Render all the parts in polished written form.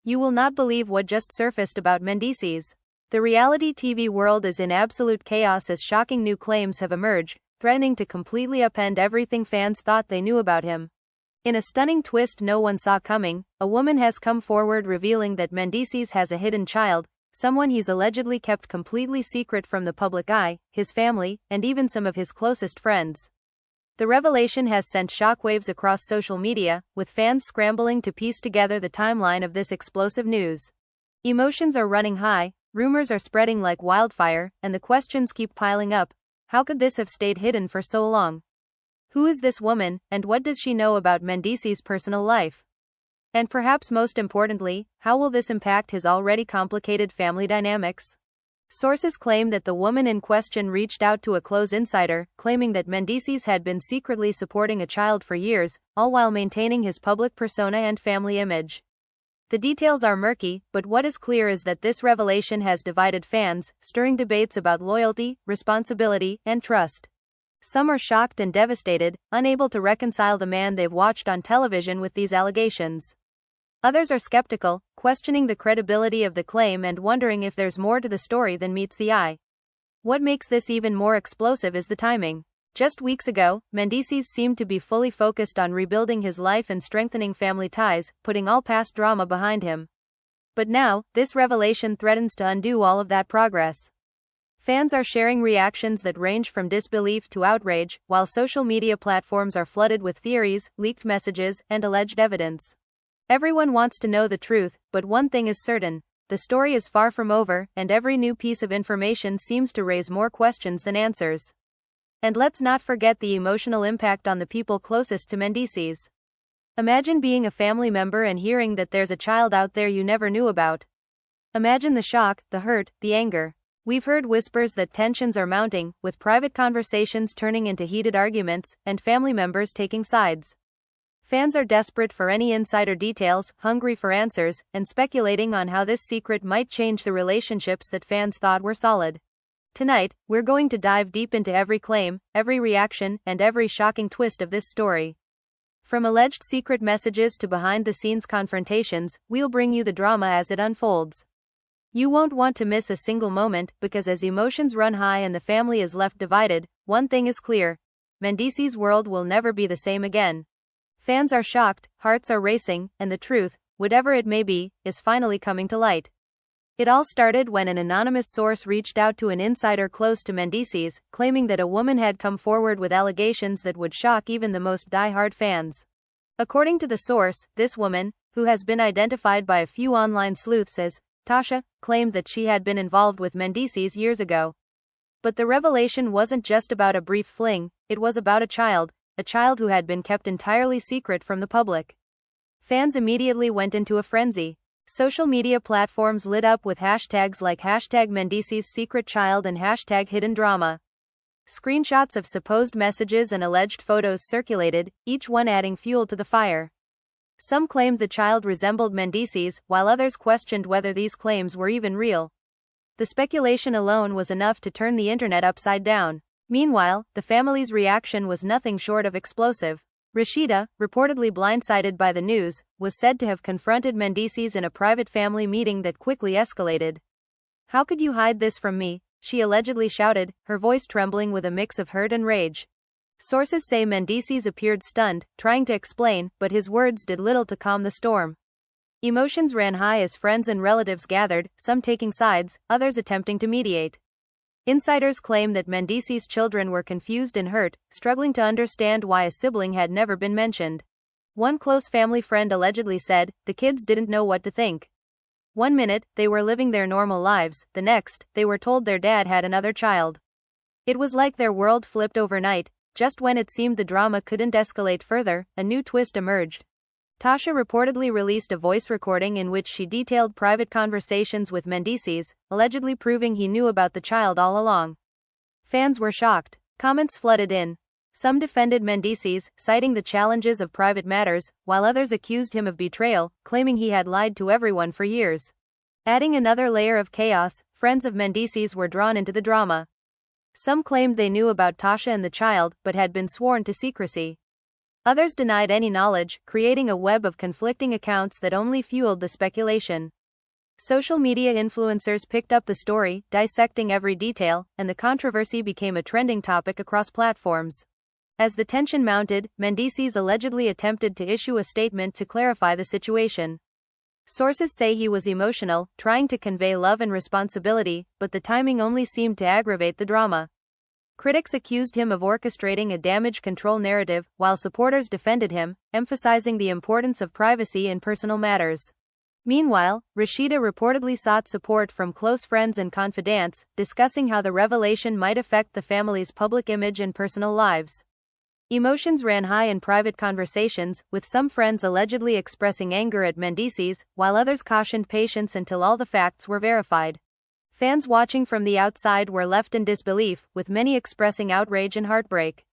You will not believe what just surfaced about Mendeecees. The reality TV world is in absolute chaos as shocking new claims have emerged, threatening to completely upend everything fans thought they knew about him. In a stunning twist no one saw coming, a woman has come forward revealing that Mendeecees has a hidden child, someone he's allegedly kept completely secret from the public eye, his family, and even some of his closest friends. The revelation has sent shockwaves across social media, with fans scrambling to piece together the timeline of this explosive news. Emotions are running high, rumors are spreading like wildfire, and the questions keep piling up. How could this have stayed hidden for so long? Who is this woman, and what does she know about Mendeecees' personal life? And perhaps most importantly, how will this impact his already complicated family dynamics? Sources claim that the woman in question reached out to a close insider, claiming that Mendeecees had been secretly supporting a child for years, all while maintaining his public persona and family image. The details are murky, but what is clear is that this revelation has divided fans, stirring debates about loyalty, responsibility, and trust. Some are shocked and devastated, unable to reconcile the man they've watched on television with these allegations. Others are skeptical, questioning the credibility of the claim and wondering if there's more to the story than meets the eye. What makes this even more explosive is the timing. Just weeks ago, Mendeecees seemed to be fully focused on rebuilding his life and strengthening family ties, putting all past drama behind him. But now, this revelation threatens to undo all of that progress. Fans are sharing reactions that range from disbelief to outrage, while social media platforms are flooded with theories, leaked messages, and alleged evidence. Everyone wants to know the truth, but one thing is certain: the story is far from over, and every new piece of information seems to raise more questions than answers. And let's not forget the emotional impact on the people closest to Mendeecees. Imagine being a family member and hearing that there's a child out there you never knew about. Imagine the shock, the hurt, the anger. We've heard whispers that tensions are mounting, with private conversations turning into heated arguments, and family members taking sides. Fans are desperate for any insider details, hungry for answers, and speculating on how this secret might change the relationships that fans thought were solid. Tonight, we're going to dive deep into every claim, every reaction, and every shocking twist of this story. From alleged secret messages to behind-the-scenes confrontations, we'll bring you the drama as it unfolds. You won't want to miss a single moment, because as emotions run high and the family is left divided, one thing is clear: Mendeecees' world will never be the same again. Fans are shocked, hearts are racing, and the truth, whatever it may be, is finally coming to light. It all started when an anonymous source reached out to an insider close to Mendeecees, claiming that a woman had come forward with allegations that would shock even the most die-hard fans. According to the source, this woman, who has been identified by a few online sleuths as Tasha, claimed that she had been involved with Mendeecees years ago. But the revelation wasn't just about a brief fling, it was about a child who had been kept entirely secret from the public. Fans immediately went into a frenzy. Social media platforms lit up with hashtags like #Mendeecees secret child and #hidden drama. Screenshots of supposed messages and alleged photos circulated, each one adding fuel to the fire. Some claimed the child resembled Mendeecees, while others questioned whether these claims were even real. The speculation alone was enough to turn the internet upside down. Meanwhile, the family's reaction was nothing short of explosive. Rashida, reportedly blindsided by the news, was said to have confronted Mendeecees in a private family meeting that quickly escalated. "How could you hide this from me?" she allegedly shouted, her voice trembling with a mix of hurt and rage. Sources say Mendeecees appeared stunned, trying to explain, but his words did little to calm the storm. Emotions ran high as friends and relatives gathered, some taking sides, others attempting to mediate. Insiders claim that Mendeecees' children were confused and hurt, struggling to understand why a sibling had never been mentioned. One close family friend allegedly said, "The kids didn't know what to think. One minute, they were living their normal lives, the next, they were told their dad had another child. It was like their world flipped overnight. Just when it seemed the drama couldn't escalate further, a new twist emerged." Tasha reportedly released a voice recording in which she detailed private conversations with Mendeecees, allegedly proving he knew about the child all along. Fans were shocked. Comments flooded in. Some defended Mendeecees, citing the challenges of private matters, while others accused him of betrayal, claiming he had lied to everyone for years. Adding another layer of chaos, friends of Mendeecees were drawn into the drama. Some claimed they knew about Tasha and the child, but had been sworn to secrecy. Others denied any knowledge, creating a web of conflicting accounts that only fueled the speculation. Social media influencers picked up the story, dissecting every detail, and the controversy became a trending topic across platforms. As the tension mounted, Mendeecees allegedly attempted to issue a statement to clarify the situation. Sources say he was emotional, trying to convey love and responsibility, but the timing only seemed to aggravate the drama. Critics accused him of orchestrating a damage control narrative, while supporters defended him, emphasizing the importance of privacy in personal matters. Meanwhile, Rashida reportedly sought support from close friends and confidants, discussing how the revelation might affect the family's public image and personal lives. Emotions ran high in private conversations, with some friends allegedly expressing anger at Mendeecees, while others cautioned patience until all the facts were verified. Fans watching from the outside were left in disbelief, with many expressing outrage and heartbreak.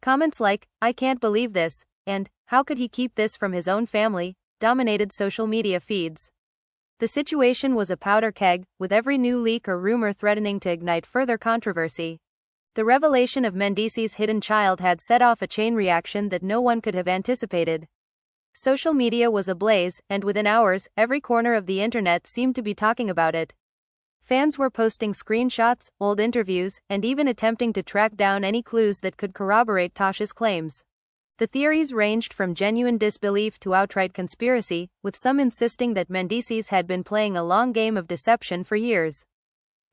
Comments like, "I can't believe this," and "How could he keep this from his own family?" dominated social media feeds. The situation was a powder keg, with every new leak or rumor threatening to ignite further controversy. The revelation of Mendeecees' hidden child had set off a chain reaction that no one could have anticipated. Social media was ablaze, and within hours, every corner of the internet seemed to be talking about it. Fans were posting screenshots, old interviews, and even attempting to track down any clues that could corroborate Tasha's claims. The theories ranged from genuine disbelief to outright conspiracy, with some insisting that Mendeecees had been playing a long game of deception for years.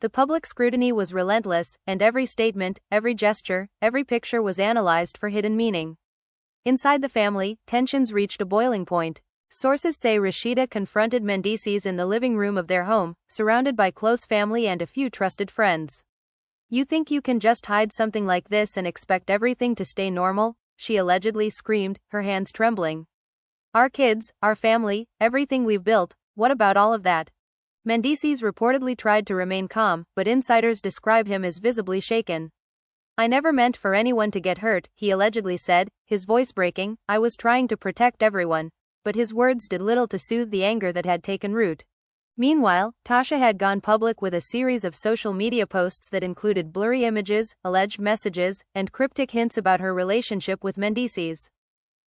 The public scrutiny was relentless, and every statement, every gesture, every picture was analyzed for hidden meaning. Inside the family, tensions reached a boiling point. Sources say Rashida confronted Mendeecees in the living room of their home, surrounded by close family and a few trusted friends. "You think you can just hide something like this and expect everything to stay normal?" she allegedly screamed, her hands trembling. "Our kids, our family, everything we've built, what about all of that?" Mendeecees reportedly tried to remain calm, but insiders describe him as visibly shaken. "I never meant for anyone to get hurt," he allegedly said, his voice breaking. "I was trying to protect everyone." But his words did little to soothe the anger that had taken root. Meanwhile, Tasha had gone public with a series of social media posts that included blurry images, alleged messages, and cryptic hints about her relationship with Mendeecees.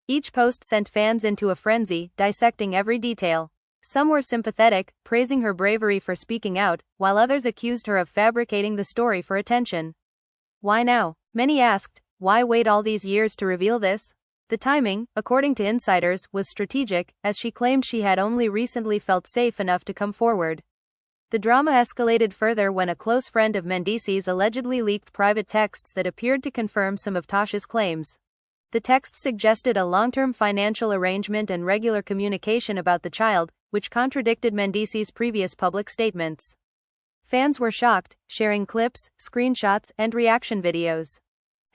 Each post sent fans into a frenzy, dissecting every detail. Some were sympathetic, praising her bravery for speaking out, while others accused her of fabricating the story for attention. Why now? Many asked. Why wait all these years to reveal this? The timing, according to insiders, was strategic, as she claimed she had only recently felt safe enough to come forward. The drama escalated further when a close friend of Mendeecees allegedly leaked private texts that appeared to confirm some of Tasha's claims. The texts suggested a long-term financial arrangement and regular communication about the child, which contradicted Mendeecees' previous public statements. Fans were shocked, sharing clips, screenshots, and reaction videos.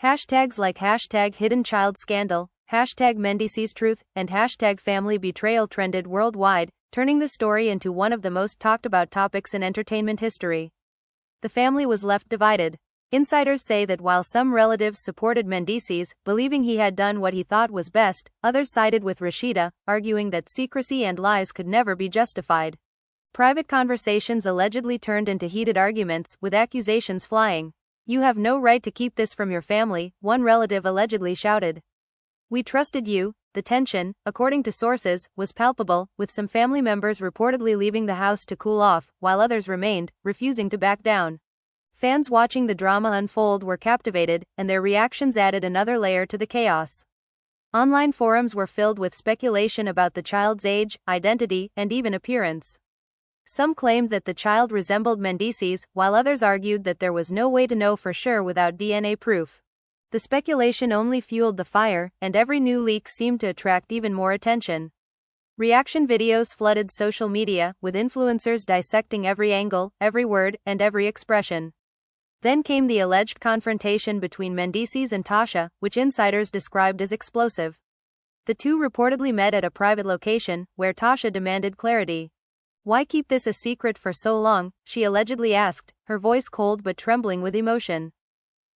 Hashtags like #HiddenChildScandal, #MendeeceesTruth, and #FamilyBetrayal trended worldwide, turning the story into one of the most talked about topics in entertainment history. The family was left divided. Insiders say that while some relatives supported Mendeecees, believing he had done what he thought was best, others sided with Rashida, arguing that secrecy and lies could never be justified. Private conversations allegedly turned into heated arguments, with accusations flying. "You have no right to keep this from your family," one relative allegedly shouted. "We trusted you." The tension, according to sources, was palpable, with some family members reportedly leaving the house to cool off, while others remained, refusing to back down. Fans watching the drama unfold were captivated, and their reactions added another layer to the chaos. Online forums were filled with speculation about the child's age, identity, and even appearance. Some claimed that the child resembled Mendeecees, while others argued that there was no way to know for sure without DNA proof. The speculation only fueled the fire, and every new leak seemed to attract even more attention. Reaction videos flooded social media, with influencers dissecting every angle, every word, and every expression. Then came the alleged confrontation between Mendeecees and Tasha, which insiders described as explosive. The two reportedly met at a private location, where Tasha demanded clarity. "Why keep this a secret for so long?" she allegedly asked, her voice cold but trembling with emotion.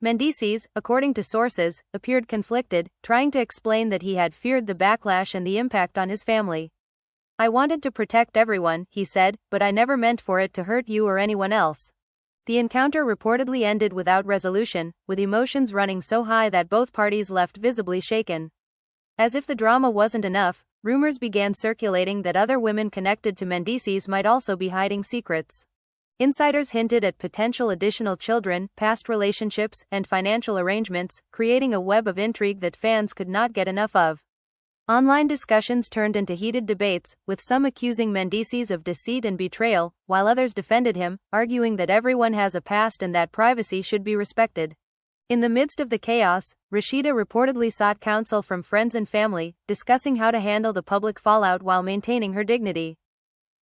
Mendeecees, according to sources, appeared conflicted, trying to explain that he had feared the backlash and the impact on his family. "I wanted to protect everyone," he said, "but I never meant for it to hurt you or anyone else." The encounter reportedly ended without resolution, with emotions running so high that both parties left visibly shaken. As if the drama wasn't enough, rumors began circulating that other women connected to Mendeecees might also be hiding secrets. Insiders hinted at potential additional children, past relationships, and financial arrangements, creating a web of intrigue that fans could not get enough of. Online discussions turned into heated debates, with some accusing Mendeecees of deceit and betrayal, while others defended him, arguing that everyone has a past and that privacy should be respected. In the midst of the chaos, Rashida reportedly sought counsel from friends and family, discussing how to handle the public fallout while maintaining her dignity.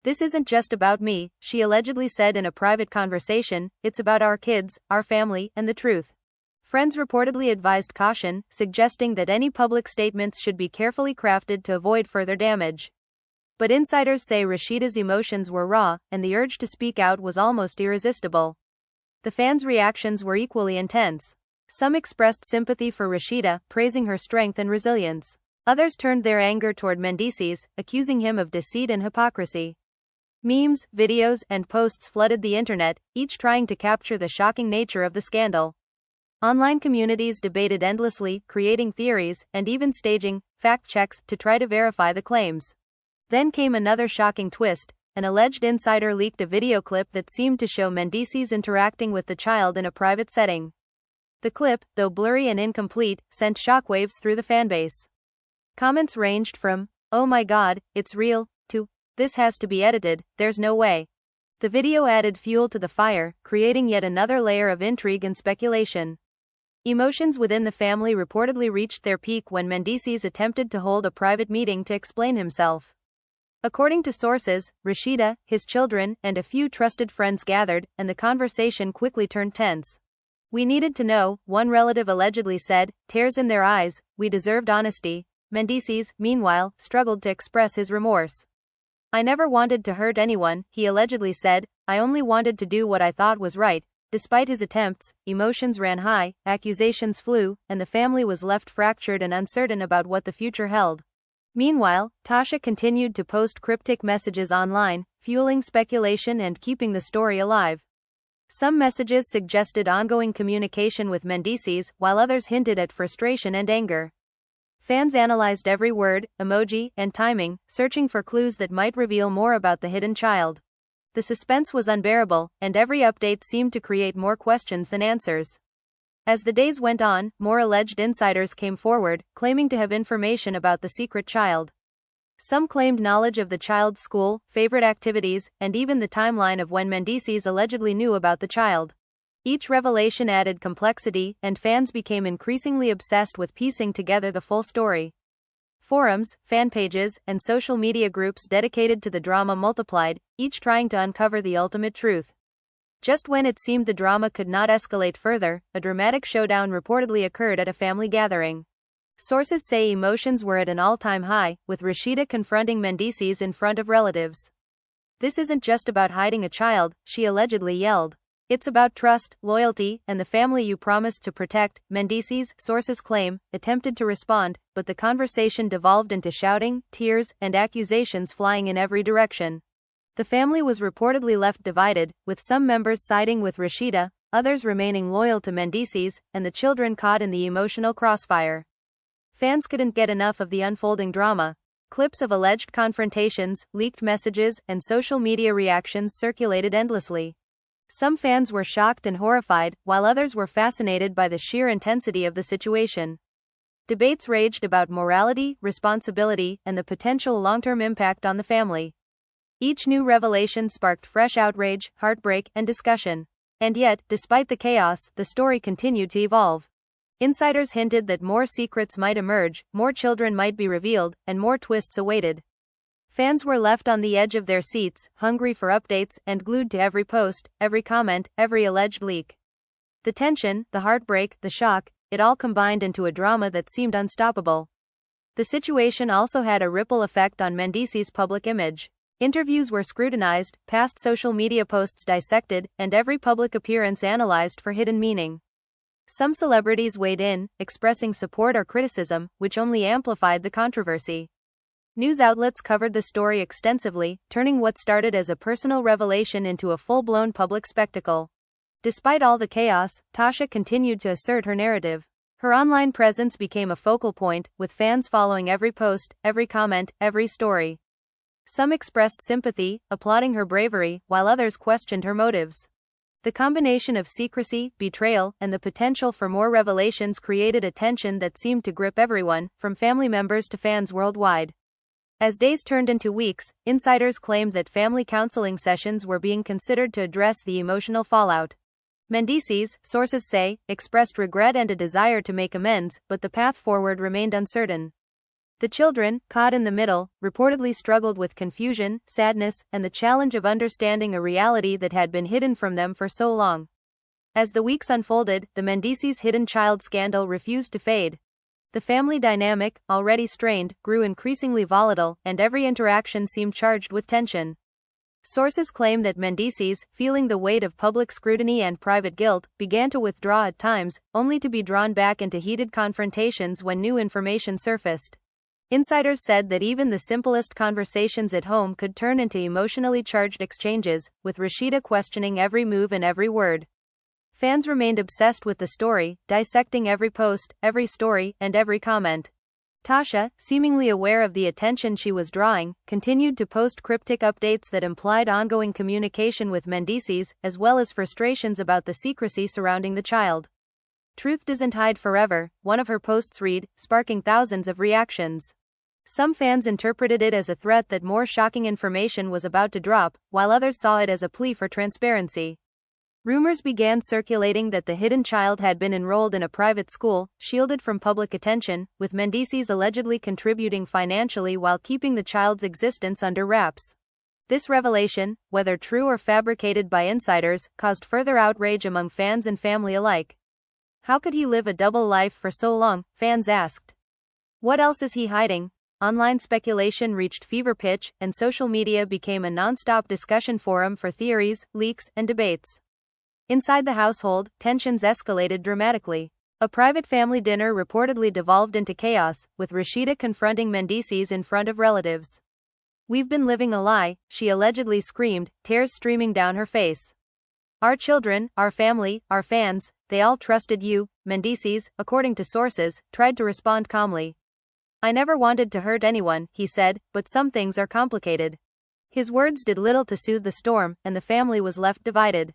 "This isn't just about me," she allegedly said in a private conversation, "it's about our kids, our family, and the truth." Friends reportedly advised caution, suggesting that any public statements should be carefully crafted to avoid further damage. But insiders say Rashida's emotions were raw, and the urge to speak out was almost irresistible. The fans' reactions were equally intense. Some expressed sympathy for Rashida, praising her strength and resilience. Others turned their anger toward Mendeecees, accusing him of deceit and hypocrisy. Memes, videos, and posts flooded the internet, each trying to capture the shocking nature of the scandal. Online communities debated endlessly, creating theories, and even staging fact checks to try to verify the claims. Then came another shocking twist. An alleged insider leaked a video clip that seemed to show Mendeecees interacting with the child in a private setting. The clip, though blurry and incomplete, sent shockwaves through the fanbase. Comments ranged from, "Oh my god, it's real," to, "This has to be edited, there's no way." The video added fuel to the fire, creating yet another layer of intrigue and speculation. Emotions within the family reportedly reached their peak when Mendeecees attempted to hold a private meeting to explain himself. According to sources, Rashida, his children, and a few trusted friends gathered, and the conversation quickly turned tense. "We needed to know," one relative allegedly said, tears in their eyes, "we deserved honesty." Mendeecees, meanwhile, struggled to express his remorse. "I never wanted to hurt anyone," he allegedly said, "I only wanted to do what I thought was right." Despite his attempts, emotions ran high, accusations flew, and the family was left fractured and uncertain about what the future held. Meanwhile, Tasha continued to post cryptic messages online, fueling speculation and keeping the story alive. Some messages suggested ongoing communication with Mendeecees, while others hinted at frustration and anger. Fans analyzed every word, emoji, and timing, searching for clues that might reveal more about the hidden child. The suspense was unbearable, and every update seemed to create more questions than answers. As the days went on, more alleged insiders came forward, claiming to have information about the secret child. Some claimed knowledge of the child's school, favorite activities, and even the timeline of when Mendeecees allegedly knew about the child. Each revelation added complexity, and fans became increasingly obsessed with piecing together the full story. Forums, fan pages, and social media groups dedicated to the drama multiplied, each trying to uncover the ultimate truth. Just when it seemed the drama could not escalate further, a dramatic showdown reportedly occurred at a family gathering. Sources say emotions were at an all-time high, with Rashida confronting Mendeecees in front of relatives. "This isn't just about hiding a child," she allegedly yelled. "It's about trust, loyalty, and the family you promised to protect." Mendeecees, sources claim, attempted to respond, but the conversation devolved into shouting, tears, and accusations flying in every direction. The family was reportedly left divided, with some members siding with Rashida, others remaining loyal to Mendeecees, and the children caught in the emotional crossfire. Fans couldn't get enough of the unfolding drama. Clips of alleged confrontations, leaked messages, and social media reactions circulated endlessly. Some fans were shocked and horrified, while others were fascinated by the sheer intensity of the situation. Debates raged about morality, responsibility, and the potential long-term impact on the family. Each new revelation sparked fresh outrage, heartbreak, and discussion. And yet, despite the chaos, the story continued to evolve. Insiders hinted that more secrets might emerge, more children might be revealed, and more twists awaited. Fans were left on the edge of their seats, hungry for updates, and glued to every post, every comment, every alleged leak. The tension, the heartbreak, the shock, it all combined into a drama that seemed unstoppable. The situation also had a ripple effect on Mendeecees' public image. Interviews were scrutinized, past social media posts dissected, and every public appearance analyzed for hidden meaning. Some celebrities weighed in, expressing support or criticism, which only amplified the controversy. News outlets covered the story extensively, turning what started as a personal revelation into a full-blown public spectacle. Despite all the chaos, Tasha continued to assert her narrative. Her online presence became a focal point, with fans following every post, every comment, every story. Some expressed sympathy, applauding her bravery, while others questioned her motives. The combination of secrecy, betrayal, and the potential for more revelations created a tension that seemed to grip everyone, from family members to fans worldwide. As days turned into weeks, insiders claimed that family counseling sessions were being considered to address the emotional fallout. Mendeecees, sources say, expressed regret and a desire to make amends, but the path forward remained uncertain. The children, caught in the middle, reportedly struggled with confusion, sadness, and the challenge of understanding a reality that had been hidden from them for so long. As the weeks unfolded, the Mendeecees' hidden child scandal refused to fade. The family dynamic, already strained, grew increasingly volatile, and every interaction seemed charged with tension. Sources claim that Mendeecees, feeling the weight of public scrutiny and private guilt, began to withdraw at times, only to be drawn back into heated confrontations when new information surfaced. Insiders said that even the simplest conversations at home could turn into emotionally charged exchanges, with Rashida questioning every move and every word. Fans remained obsessed with the story, dissecting every post, every story, and every comment. Tasha, seemingly aware of the attention she was drawing, continued to post cryptic updates that implied ongoing communication with Mendeecees, as well as frustrations about the secrecy surrounding the child. "Truth doesn't hide forever," one of her posts read, sparking thousands of reactions. Some fans interpreted it as a threat that more shocking information was about to drop, while others saw it as a plea for transparency. Rumors began circulating that the hidden child had been enrolled in a private school, shielded from public attention, with Mendeecees allegedly contributing financially while keeping the child's existence under wraps. This revelation, whether true or fabricated by insiders, caused further outrage among fans and family alike. How could he live a double life for so long, fans asked. What else is he hiding? Online speculation reached fever pitch, and social media became a non-stop discussion forum for theories, leaks, and debates. Inside the household, tensions escalated dramatically. A private family dinner reportedly devolved into chaos, with Rashida confronting Mendeecees in front of relatives. "We've been living a lie," she allegedly screamed, tears streaming down her face. "Our children, our family, our fans, they all trusted you," Mendeecees, according to sources, tried to respond calmly. "I never wanted to hurt anyone," he said, "but some things are complicated." His words did little to soothe the storm, and the family was left divided.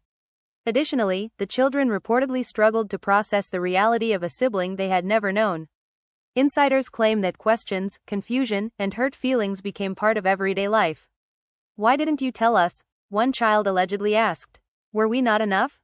Additionally, the children reportedly struggled to process the reality of a sibling they had never known. Insiders claim that questions, confusion, and hurt feelings became part of everyday life. "Why didn't you tell us?" one child allegedly asked. "Were we not enough?"